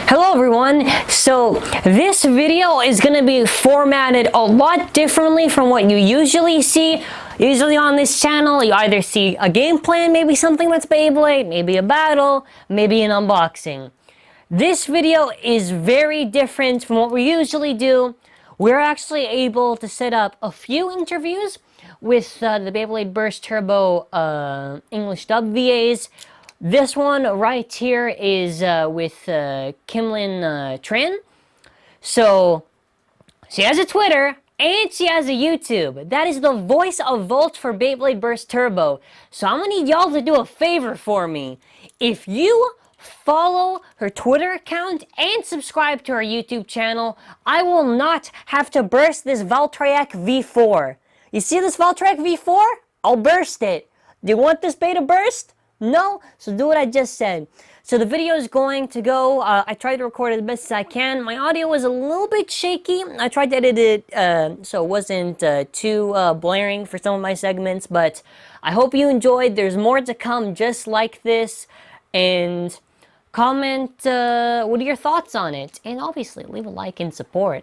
Hello everyone, so this video is going to be formatted a lot differently from what you usually see. Usually on this channel, you either see a game plan, maybe something that's Beyblade, maybe a battle, maybe an unboxing. This video is very different from what we usually do. We're actually able to set up a few interviews with the Beyblade Burst Turbo English dub VAs. This one right here is with KIMLINH TRAN. So she has a Twitter and she has a YouTube. That is the voice of Valt for Beyblade Burst Turbo. So I'm gonna need y'all to do a favor for me. If you follow her Twitter account and subscribe to her YouTube channel, I will not have to burst this Valt Aoi V4. You see this Valt Aoi V4? I'll burst it. Do you want this beta burst? No? So do what I just said. So the video is going to go, I tried to record it as best as I can. My audio was a little bit shaky. I tried to edit it so it wasn't too blaring for some of my segments, but I hope you enjoyed. There's more to come just like this. And comment what are your thoughts on it, and obviously leave a like and support.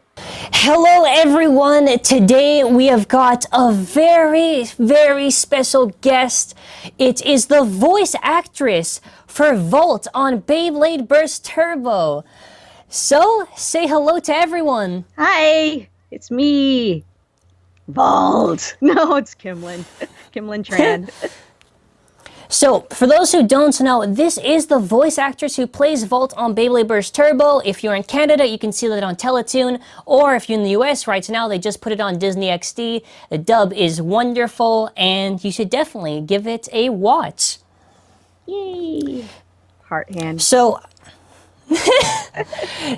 Hello everyone, today we have got a very special guest. It is the voice actress for Valt on Beyblade Burst Turbo. So say hello to everyone. Hi, it's me, Valt. No, it's Kimlin. Kimlin Tran. So, for those who don't know, this is the voice actress who plays Valt on Beyblade Burst Turbo. If you're in Canada, you can see that on Teletoon, or if you're in the US right now, they just put it on DisneyXD. The dub is wonderful, and you should definitely give it a watch. Yay! Heart hand. So,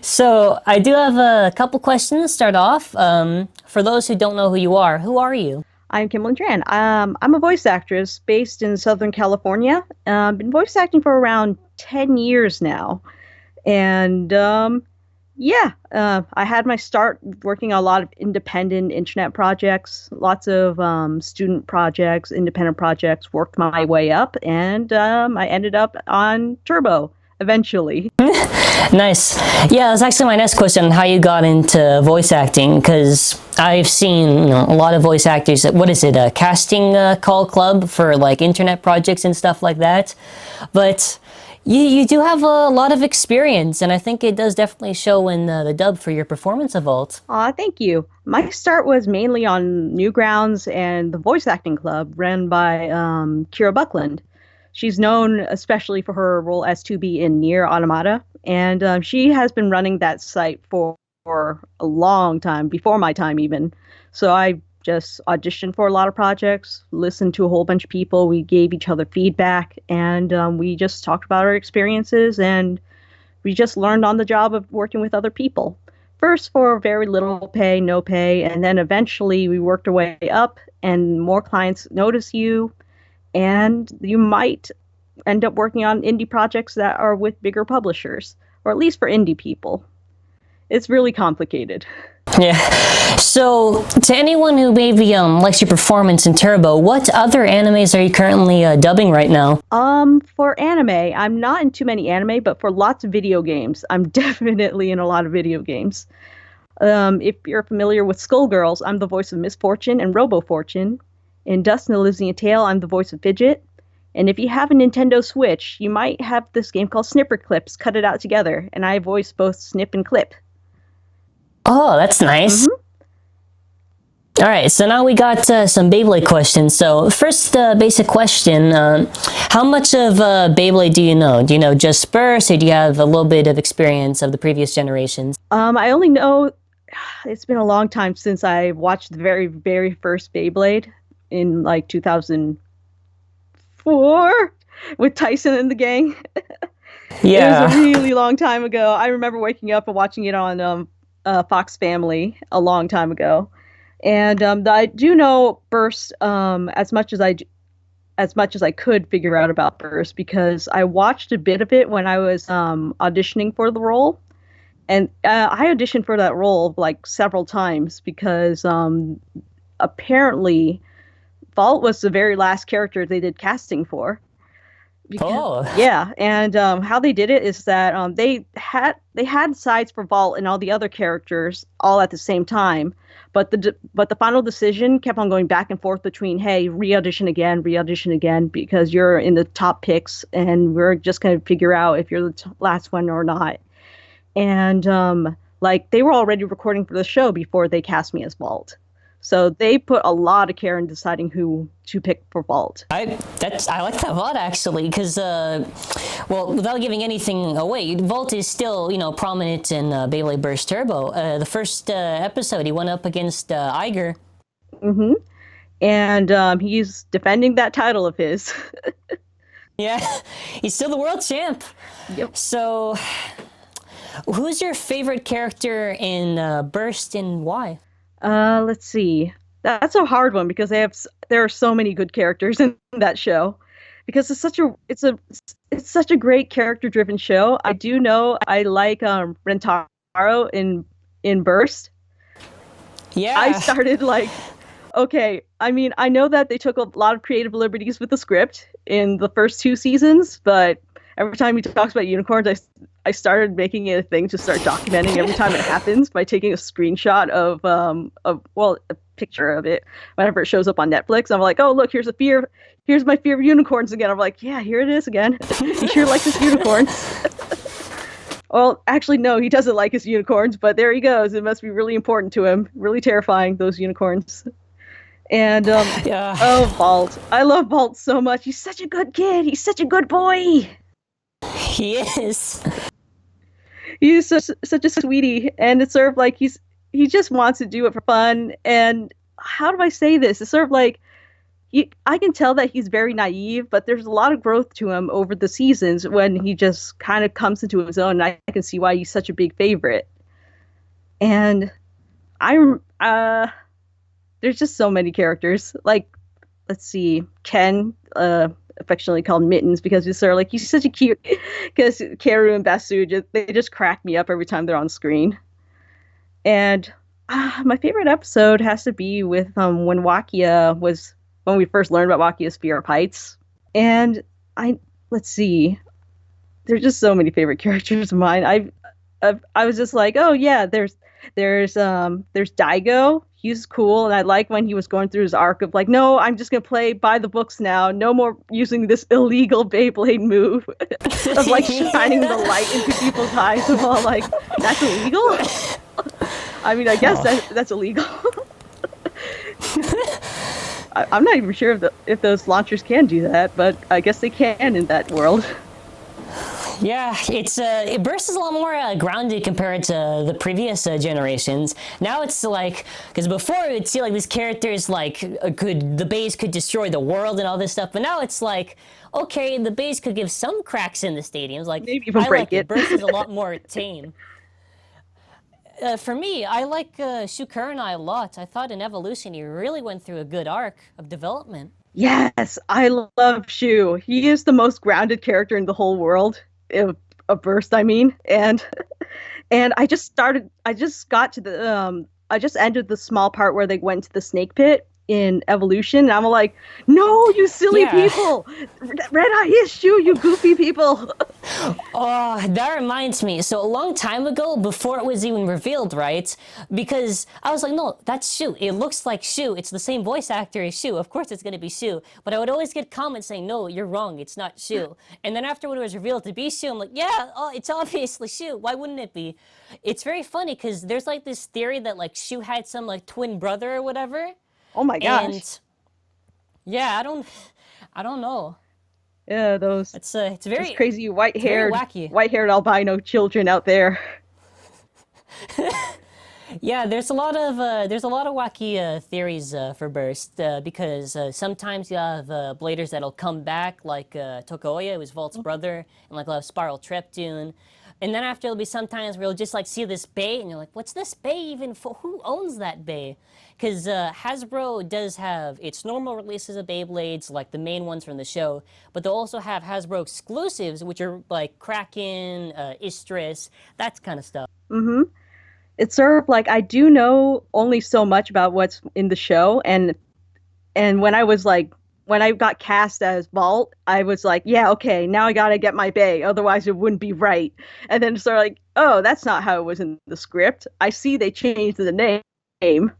so I do have a couple questions to start off. For those who don't know who you are, who are you? I'm Kimlin Tran. I'm a voice actress based in Southern California. Been voice acting for around 10 years now. And yeah, I had my start working on a lot of independent internet projects, lots of student projects, independent projects, worked my way up, and I ended up on Turbo eventually. Nice. Yeah, that's actually my next question, how you got into voice acting, because I've seen a lot of voice actors. What is it, a casting call club for like internet projects and stuff like that? But you do have a lot of experience, and I think it does definitely show in the dub for your performance of Valt. Aw, thank you. My start was mainly on Newgrounds and the voice acting club run by Kira Buckland. She's known especially for her role as 2B in Nier Automata, and she has been running that site for a long time, before my time even. So I just auditioned for a lot of projects, listened to a whole bunch of people, we gave each other feedback, and we just talked about our experiences, and we just learned on the job of working with other people. First for very little pay, no pay, and then eventually we worked our way up, and more clients notice you, and you might end up working on indie projects that are with bigger publishers, or at least for indie people. It's really complicated. Yeah. So, to anyone who maybe likes your performance in Turbo, what other animes are you currently dubbing right now? For anime, I'm not in too many anime, but for lots of video games, I'm definitely in a lot of video games. If you're familiar with Skullgirls, I'm the voice of Miss Fortune and Robo Fortune. In Dust and the Lizzie and Tail, I'm the voice of Fidget. And if you have a Nintendo Switch, you might have this game called Snipper Clips, Cut It Out Together, and I voice both Snip and Clip. Oh, that's nice. Mm-hmm. All right, so now we got some Beyblade questions. So first basic question, how much of Beyblade do you know? Do you know just Burst, or do you have a little bit of experience of the previous generations? I only know, it's been a long time since I watched the very first Beyblade in like 2004 with Tyson and the gang. Yeah. It was a really long time ago. I remember waking up and watching it on Fox Family a long time ago. And I do know Burst as much as I could figure out about Burst, because I watched a bit of it when I was auditioning for the role. And I auditioned for that role like several times because apparently Valt was the very last character they did casting for. Oh. Yeah, and how they did it is that they had sides for Vault and all the other characters all at the same time, but the final decision kept on going back and forth between, hey, re-audition again because you're in the top picks, and we're just gonna figure out if you're the last one or not. And like they were already recording for the show before they cast me as Vault. So they put a lot of care in deciding who to pick for Vault. I like that a lot actually, because well, without giving anything away, Vault is still prominent in Beyblade Burst Turbo. The first episode, he went up against Iger. Mm-hmm. And he's defending that title of his. Yeah, he's still the world champ. Yep. So, who's your favorite character in Burst and why? Let's see. That's a hard one because there are so many good characters in that show. Because it's such a great character-driven show. I do know I like Rentaro in Burst. Yeah. I started like, okay, I mean, I know that they took a lot of creative liberties with the script in the first 2 seasons, but every time he talks about unicorns, I started making it a thing to start documenting every time it happens by taking a screenshot of a picture of it whenever it shows up on Netflix. I'm like, oh look, here's my fear of unicorns again. I'm like, yeah, here it is again. He sure likes his unicorns. Well, actually, no, he doesn't like his unicorns, but there he goes. It must be really important to him. Really terrifying, those unicorns. And yeah. Oh, Vault. I love Vault so much. He's such a good kid. He's such a good boy. He is. He's such a sweetie, and it's sort of like he just wants to do it for fun. And how do I say this? It's sort of like I can tell that he's very naive, but there's a lot of growth to him over the seasons when he just kind of comes into his own. And I can see why he's such a big favorite. And there's just so many characters. Like, let's see, Ken, affectionately called Mittens, because he's sort of like, he's such a cute, because Karu and Basu, they just crack me up every time they're on screen. And my favorite episode has to be with when we first learned about Wakia's fear of heights. And let's see, there's just so many favorite characters of mine. I was just like, oh yeah, there's Daigo. He's cool, and I like when he was going through his arc of like, no, I'm just gonna play by the books now. No more using this illegal Beyblade move of like shining the light into people's eyes. I'm all like, that's illegal. I mean, I guess that's illegal. I'm not even sure if those launchers can do that, but I guess they can in that world. Yeah, it Burst is a lot more grounded compared to the previous generations. Now it's like, because before it would see like these characters like the Bays could destroy the world and all this stuff, but now it's like, okay, the Bays could give some cracks in the stadiums, like maybe even break it. Burst is a lot more tame. For me, I like Shu Kurenai a lot. I thought in Evolution he really went through a good arc of development. Yes, I love Shu. He is the most grounded character in the whole world. A Burst, I mean, and I just got to the I just ended the small part where they went to the snake pit in Evolution, and I'm like, no, you silly people, Red Eye is Shu, you goofy people. Oh, that reminds me. So a long time ago, before it was even revealed, right? Because I was like, no, that's Shu. It looks like Shu. It's the same voice actor as Shu. Of course it's going to be Shu. But I would always get comments saying, no, you're wrong. It's not Shu. And then after when it was revealed to be Shu, I'm like, yeah, it's obviously Shu. Why wouldn't it be? It's very funny because there's like this theory that like Shu had some like twin brother or whatever. Oh my gosh. And yeah, I don't know. Yeah, those it's very crazy white-haired albino children out there. Yeah, there's a lot of wacky theories for Burst because sometimes you have bladers that'll come back like Tokoya, who's Valt's brother, and like Spiral Treptune. And then after there'll be sometimes where you'll just like see this bay and you're like, what's this bay even for? Who owns that bay? Because Hasbro does have its normal releases of Beyblades, like the main ones from the show, but they'll also have Hasbro exclusives, which are like Kraken, Istris, that kind of stuff. Mm-hmm. It's sort of like I do know only so much about what's in the show, and when I was like when I got cast as Valt, I was like, yeah, okay, now I gotta get my bay, otherwise it wouldn't be right. And then sort of like, oh, that's not how it was in the script. I see they changed the name.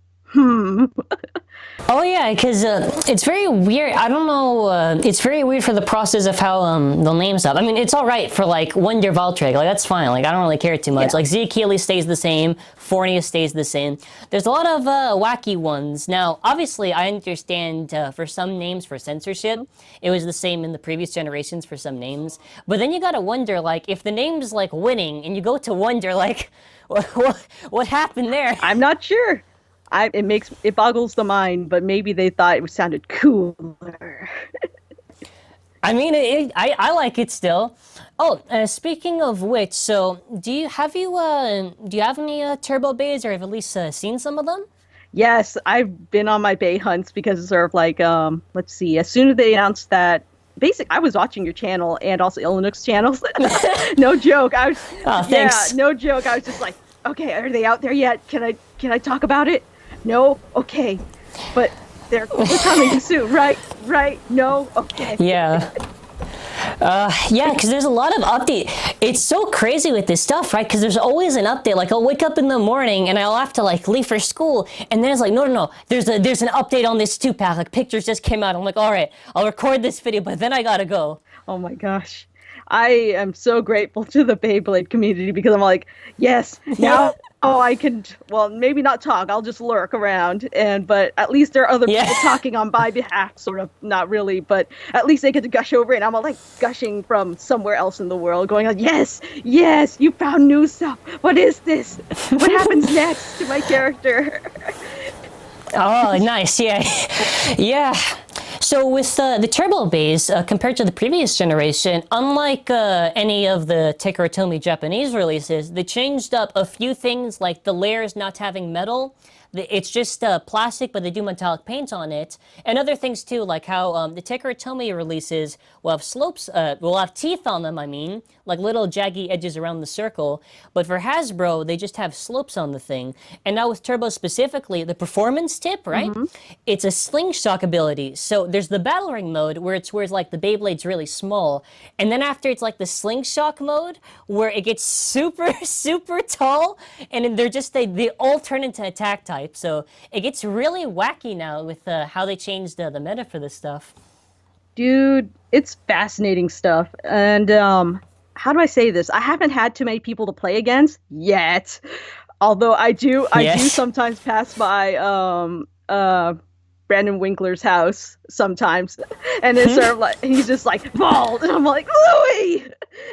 Oh yeah, because it's very weird. I don't know. It's very weird for the process of how the names up. I mean, it's all right for like Wonder Valtryek. Like that's fine. Like I don't really care too much. Yeah. Like Zankye stays the same. Fornia stays the same. There's a lot of wacky ones. Now, obviously, I understand for some names for censorship, it was the same in the previous generations for some names. But then you gotta wonder, like, if the name's like winning, and you go to wonder, like, what happened there? I'm not sure. It boggles the mind, but maybe they thought it sounded cooler. I mean, I like it still. Oh, speaking of which, so do you have any turbo bays, or have at least seen some of them? Yes, I've been on my bay hunts because it's sort of like, let's see, as soon as they announced that, I was watching your channel and also Illinook's channels. No joke. Oh, thanks. Yeah, no joke. I was just like, okay, are they out there yet? Can I talk about it? No? Okay. But they're coming soon, right? Right? No? Okay. Yeah. Yeah, because there's a lot of update. It's so crazy with this stuff, right? Because there's always an update. Like, I'll wake up in the morning and I'll have to, like, leave for school. And then it's like, no. There's an update on this 2-pack. Like, pictures just came out. I'm like, all right, I'll record this video, but then I gotta go. Oh my gosh. I am so grateful to the Beyblade community because I'm like, yes, now I can, well, maybe not talk, I'll just lurk around, but at least there are other people talking on my behalf, sort of, not really, but at least they get to gush over it, and I'm like gushing from somewhere else in the world, going like, yes, you found new stuff, what is this? What happens next to my character? Oh, nice, yeah. Yeah. So with the turbo bays, compared to the previous generation, unlike any of the TAKARA TOMY Japanese releases, they changed up a few things, like the layers not having metal. It's just plastic, but they do metallic paint on it. And other things too, like how the TAKARA TOMY releases will have slopes, will have teeth on them, I mean, like little jaggy edges around the circle. But for Hasbro, they just have slopes on the thing. And now with Turbo specifically, the performance tip, right? It's a Slingshock ability. So there's the battle ring mode where it's like the Beyblade's really small. And then after it's like the Slingshock mode where it gets super, super tall. And then they all turn into attack type. So it gets really wacky now with how they changed the meta for this stuff. Dude, it's fascinating stuff. And how do I say this? I haven't had too many people to play against yet. Although I do sometimes pass by Brandon Winkler's house sometimes, and it's sort of like he's just like Valt, and I'm like Louis,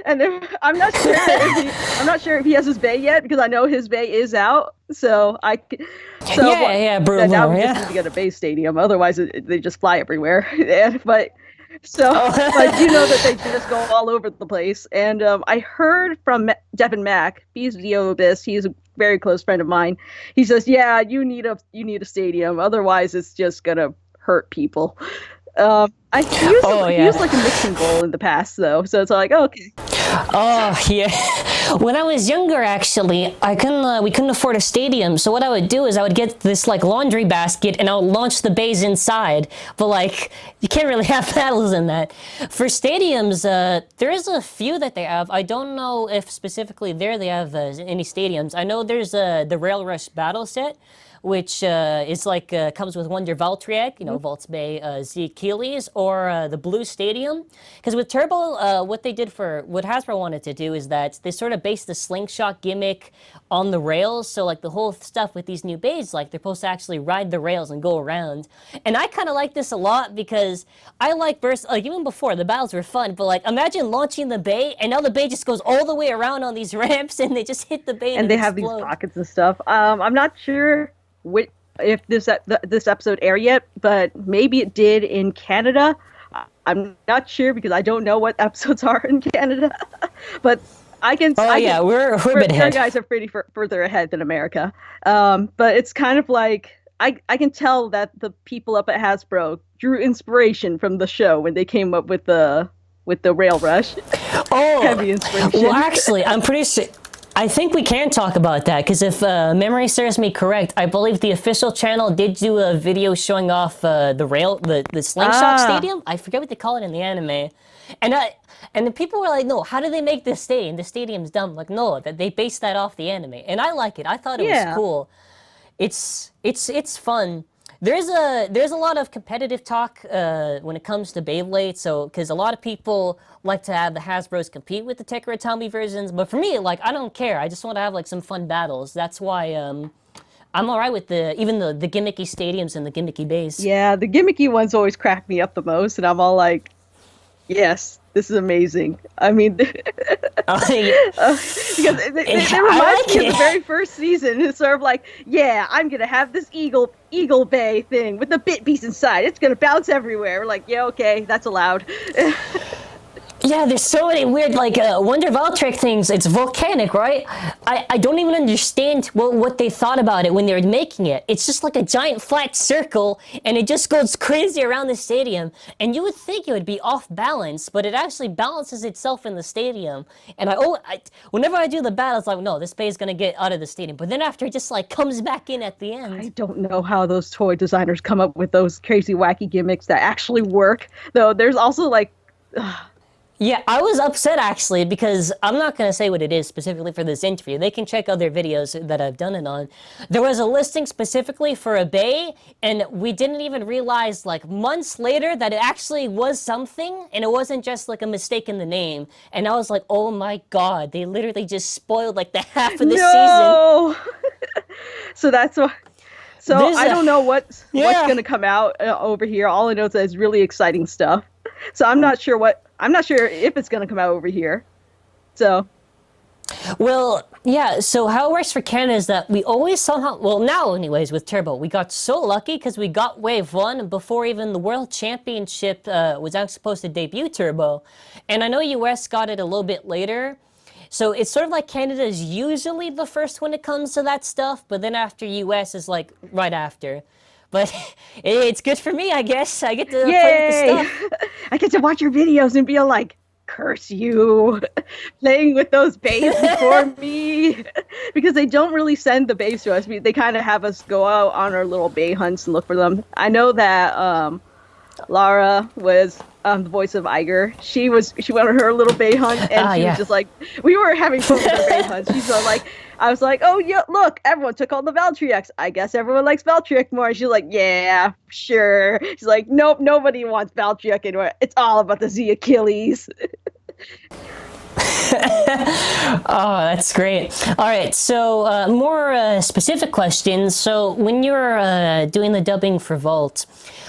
and I'm not sure if he has his bay yet because I know his bay is out. So bro. Now we just need to get a bay stadium, otherwise they just fly everywhere. But you know that they just go all over the place. And I heard from Devin Mack, he's the Obis, he's a very close friend of mine. He says, yeah, you need a stadium, otherwise it's just gonna hurt people. He used like a mixing bowl in the past though, so it's like, okay. Oh yeah. When I was younger, actually, we couldn't afford a stadium. So what I would do is I would get this like laundry basket and I would launch the bays inside. But like, you can't really have battles in that. For stadiums, there is a few that they have. I don't know if specifically there they have any stadiums. I know there's the Rail Rush battle set, which is like comes with Wonder Valtryek, you know, Valt's Bay, Zankye's, or the Blue Stadium. Because with Turbo, what Hasbro wanted to do is that they sort of based the Slingshock gimmick on the rails. So like the whole stuff with these new bays, like they're supposed to actually ride the rails and go around. And I kind of like this a lot because I like even before the battles were fun, but like imagine launching the bay and now the bay just goes all the way around on these ramps and they just hit the bay and they explode. have these pockets and stuff. I'm not sure if this episode aired yet, but maybe it did in Canada. I'm not sure because I don't know what episodes are in Canada. But we're a bit ahead. You guys are pretty further ahead than America. But it's kind of like I can tell that the people up at Hasbro drew inspiration from the show when they came up with the Rail Rush. Oh, heavy inspiration. Well, actually, I'm pretty sure. I think we can talk about that because if memory serves me correct, I believe the official channel did do a video showing off the Slingshock stadium. I forget what they call it in the anime, and the people were like, "No, how do they make this stadium? The stadium's dumb." Like, no, that they based that off the anime, and I like it. I thought it was cool. It's fun. There's a lot of competitive talk when it comes to Beyblade, so because a lot of people like to have the Hasbros compete with the TAKARA TOMY versions, but for me, like, I don't care. I just want to have like some fun battles. That's why I'm all right with even the gimmicky stadiums and the gimmicky base. Yeah, the gimmicky ones always crack me up the most, and I'm all like, yes, this is amazing. I mean, because they remind me of the very first season. It's sort of like, yeah, I'm gonna have this Eagle Bay thing with the bit piece inside. It's gonna bounce everywhere. We're like, yeah, okay, that's allowed. Yeah, there's so many weird, like, Wonder Valtryek things. It's volcanic, right? I don't even understand what they thought about it when they were making it. It's just like a giant flat circle, and it just goes crazy around the stadium. And you would think it would be off balance, but it actually balances itself in the stadium. And whenever I do the battle, it's like, no, this bay is going to get out of the stadium. But then after, it just, like, comes back in at the end. I don't know how those toy designers come up with those crazy, wacky gimmicks that actually work. Though there's also, like... Yeah, I was upset actually because I'm not going to say what it is specifically for this interview. They can check other videos that I've done it on. There was a listing specifically for a bay, and we didn't even realize like months later that it actually was something, and it wasn't just like a mistake in the name. And I was like, oh my god, they literally just spoiled like the half of the season. So that's why. So I don't know what's going to come out over here. All I know is that it's really exciting stuff. So I'm not sure if it's going to come out over here. So. Well, yeah, so how it works for Canada is that we always somehow, well, now anyways, with Turbo, we got so lucky because we got Wave 1 before even the World Championship was out supposed to debut Turbo. And I know US got it a little bit later. So it's sort of like Canada is usually the first when it comes to that stuff, but then after US is like right after. But it's good for me, I guess. I get to play with the stuff. I get to watch your videos and be like, curse you, playing with those bays before me. Because they don't really send the bays to us. They kind of have us go out on our little bay hunts and look for them. I know that Lara was the voice of Iger. She went on her little bay hunt, and she was just like, we were having fun with our bay hunts. She's like, I was like, oh yeah, look, everyone took all the Valtryeks. I guess everyone likes Valtryek more. And she's like, yeah, sure. She's like, nope, nobody wants Valtryek anymore. It's all about the Z Achilles. Oh, that's great. All right, so more specific questions. So when you're doing the dubbing for Valt,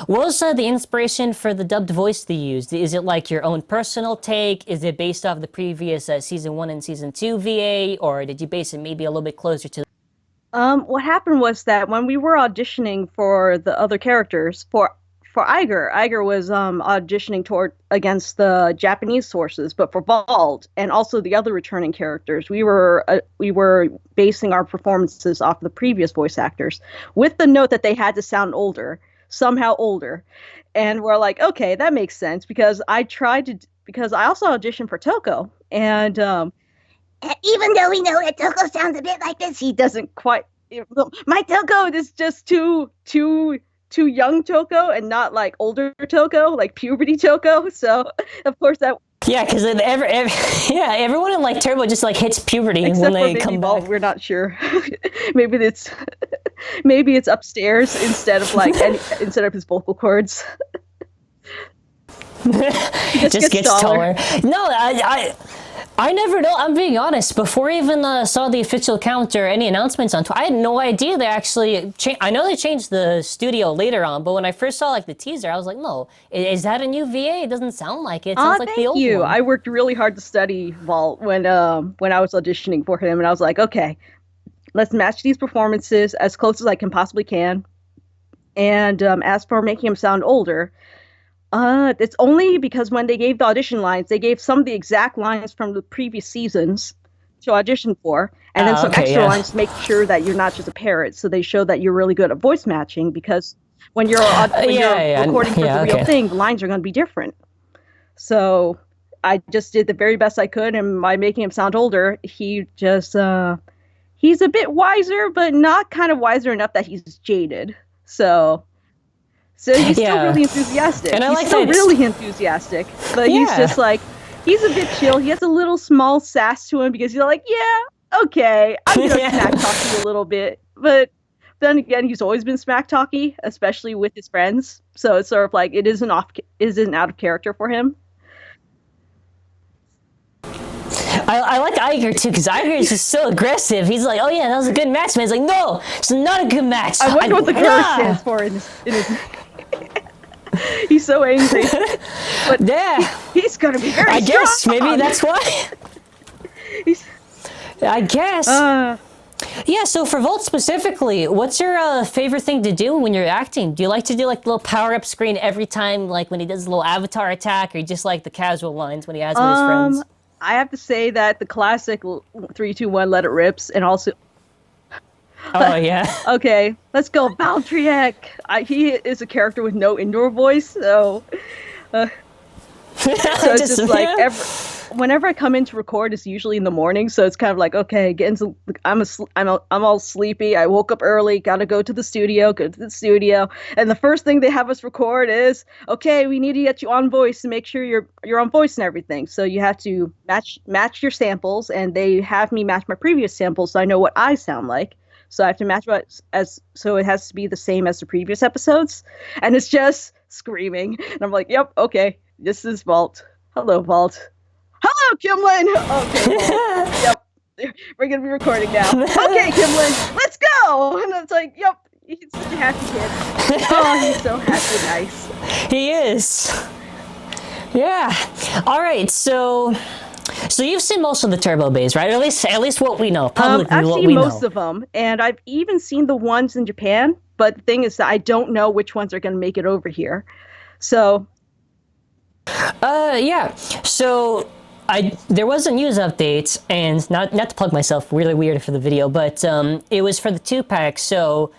what was the inspiration for the dubbed voice they used? Is it like your own personal take? Is it based off the previous Season 1 and Season 2 VA? Or did you base it maybe a little bit closer to... What happened was that when we were auditioning for the other characters, for Iger was auditioning against the Japanese sources, but for Valt and also the other returning characters, we were basing our performances off the previous voice actors, with the note that they had to sound somehow older, and we're like, okay, that makes sense because I also auditioned for Toko, and even though we know that Toko sounds a bit like this, he doesn't quite. My Toko is just too young Toko and not like older Toko, like puberty Toko. So of course that. Yeah, because everyone in like Turbo just like hits puberty when they come back. We're not sure. maybe it's upstairs instead of his vocal cords. just gets taller. No, I never know. I'm being honest. Before I even saw the official count or any announcements on Twitter, I had no idea they actually I know they changed the studio later on, but when I first saw like the teaser, I was like, no, is that a new VA? It doesn't sound like it. It sounds like the old one. I worked really hard to study Valt when I was auditioning for him, and I was like, okay, let's match these performances as close as I can possibly can. And as for making him sound older, it's only because when they gave the audition lines, they gave some of the exact lines from the previous seasons to audition for, and then some extra lines to make sure that you're not just a parrot. So they show that you're really good at voice matching, because when you're recording for the real thing, the lines are going to be different. So I just did the very best I could, and by making him sound older, he just he's a bit wiser, but not kind of wiser enough that he's jaded. So he's still really enthusiastic. And I he's like still that really enthusiastic, but he's just like, he's a bit chill. He has a little small sass to him because he's like, yeah, okay, I'm gonna smack talk you a little bit, but then again, he's always been smack talky, especially with his friends. So it's sort of like it isn't out of character for him. I like Iger too, because Iger is just so aggressive. He's like, oh yeah, that was a good match, man. He's like, no, it's not a good match. I wonder what the grr stands for in his he's so angry. But yeah. He's gonna be very I guess strong. maybe that's why. I guess. Yeah, so for Valt specifically, what's your favorite thing to do when you're acting? Do you like to do like the little power-up screen every time, like when he does a little avatar attack, or you just like the casual lines when he has with his friends? I have to say that the classic 3, 2, 1, let it rips, and also... Oh, yeah. Okay, let's go, Valtryek! He is a character with no indoor voice, so... so it's just like, whenever I come in to record, it's usually in the morning, so it's kind of like, okay, I'm all sleepy, I woke up early, gotta go to the studio, and the first thing they have us record is, okay, we need to get you on voice to make sure you're on voice and everything, so you have to match your samples, and they have me match my previous samples so I know what I sound like. So I have to match so it has to be the same as the previous episodes, and it's just screaming, and I'm like, yep, okay, this is Valt. Hello, Valt. Hello, Kimlhn! Okay, Valt. Yep, we're gonna be recording now. Okay, Kimlhn, let's go! And it's like, yep, he's such a happy kid. Oh, he's so happy and nice. He is. Yeah. All right, so you've seen most of the Turbo Bays, right? Or at least what we know, publicly I've what seen we most know. of them, and I've even seen the ones in Japan, but the thing is that I don't know which ones are gonna make it over here. So... yeah. So there was a news update, and not to plug myself, really weird for the video, but it was for the 2-pack. So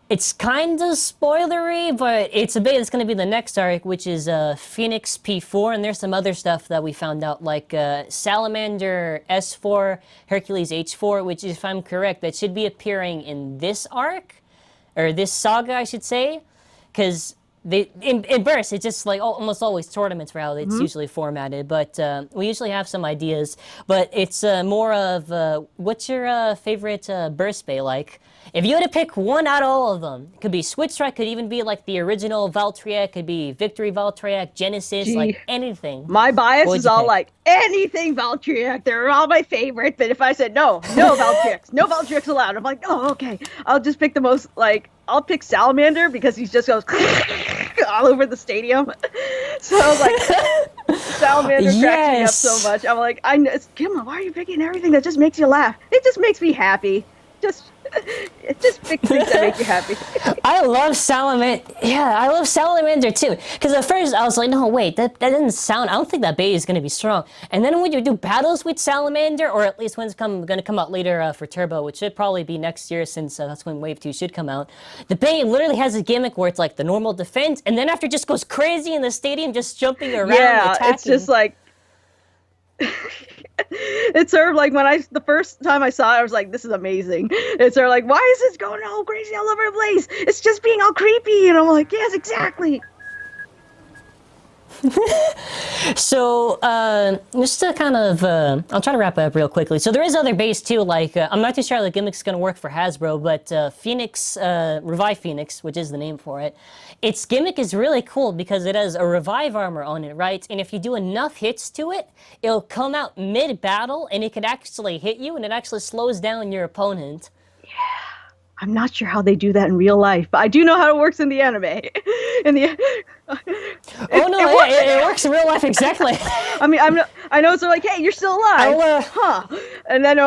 it's kind of spoilery, but it's a bit. It's going to be the next arc, which is Phoenix P4, and there's some other stuff that we found out, like Salamander S4, Hercules H4, which, if I'm correct, that should be appearing in this arc, or this saga, I should say, because. In bursts, it's just like almost always tournaments for how it's usually formatted, but we usually have some ideas. But it's more of what's your favorite burst bay like? If you had to pick one out of all of them, it could be Switch Strike, could even be like the original Valtryek, could be Victory Valtryek, Genesis, like anything. My bias is all like anything Valtryek. They're all my favorite. But if I said no Valtryeks, no Valtryeks allowed, I'm like, oh, okay. I'll just pick the most I'll pick Salamander because he just goes all over the stadium. So I was like, Salamander cracks me up so much. I'm like, Kimlhn, why are you picking everything that just makes you laugh? It just makes me happy. It just picks things that make you happy. I love Salamander. Yeah, I love Salamander too. Because at first I was like, no, wait, that doesn't sound. I don't think that bay is going to be strong. And then when you do battles with Salamander, or at least when it's going to come out later for Turbo, which should probably be next year since that's when Wave 2 should come out. The bay literally has a gimmick where it's like the normal defense, and then after just goes crazy in the stadium, just jumping around, attacking. It's just like. It's sort of like the first time I saw it, I was like, this is amazing. It's sort of like, why is this going all crazy all over the place? It's just being all creepy. And I'm like, yes, exactly. So, just to kind of, I'll try to wrap it up real quickly. So there is other bays too, like, I'm not too sure how the gimmick's going to work for Hasbro, but Phoenix, Revive Phoenix, which is the name for it, its gimmick is really cool because it has a revive armor on it, right? And if you do enough hits to it, it'll come out mid-battle and it can actually hit you and it actually slows down your opponent. Yeah. I'm not sure how they do that in real life, but I do know how it works in the anime. It works in real life exactly. I mean, I know. So like, hey, you're still alive, huh? And then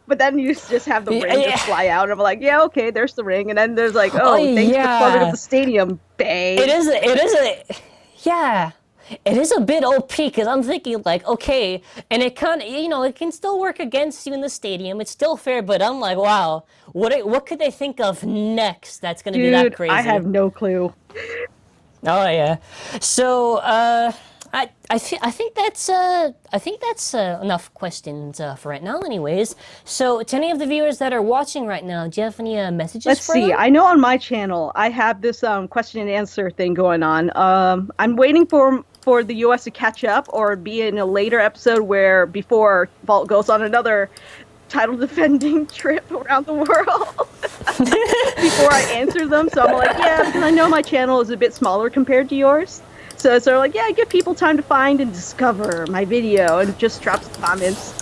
but then you just have the ring just fly out. And I'm like, yeah, okay, there's the ring. And then there's like, thanks for clubbing up the stadium, babe. It is a bit OP because I'm thinking like, okay, and it kind of, it can still work against you in the stadium. It's still fair, but I'm like, wow, what could they think of next that's going to be that crazy? I have no clue. Oh, yeah. So, I I think that's enough questions for right now. Anyways, so to any of the viewers that are watching right now, do you have any messages? Let's see. them? I know on my channel I have this question and answer thing going on. I'm waiting for the US to catch up or be in a later episode where before Vault goes on another title defending trip around the world before I answer them. So I'm like, yeah, because I know my channel is a bit smaller compared to yours. So it's sort of like, yeah, give people time to find and discover my video and just drop some comments.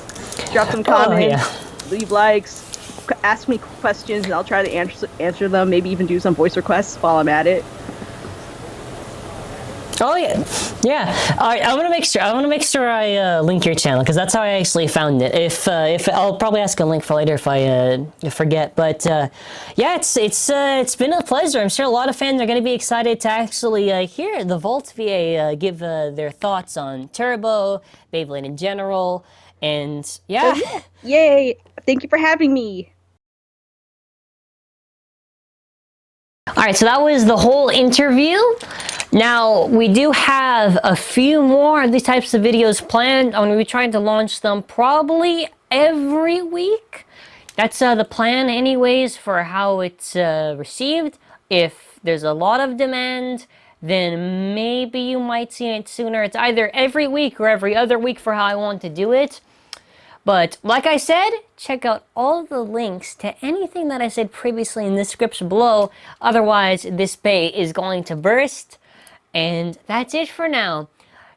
Drop some comments, leave likes, ask me questions, and I'll try to answer them. Maybe even do some voice requests while I'm at it. Oh yeah. All right, I want to make sure I link your channel because that's how I actually found it. If I'll probably ask a link for later if I forget. But yeah, it's been a pleasure. I'm sure a lot of fans are going to be excited to actually hear the Valt VA give their thoughts on Turbo, Beyblade in general, and yeah. Yay! Thank you for having me. All right, so that was the whole interview. Now, we do have a few more of these types of videos planned. I'm going to be trying to launch them probably every week. That's the plan anyways for how it's received. If there's a lot of demand, then maybe you might see it sooner. It's either every week or every other week for how I want to do it. But like I said, check out all the links to anything that I said previously in the description below. Otherwise, this bay is going to burst. And that's it for now.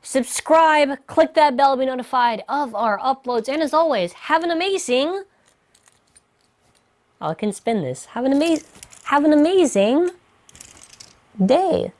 Subscribe, click that bell to be notified of our uploads. And as always, have an amazing... I can spin this. Have an amazing day.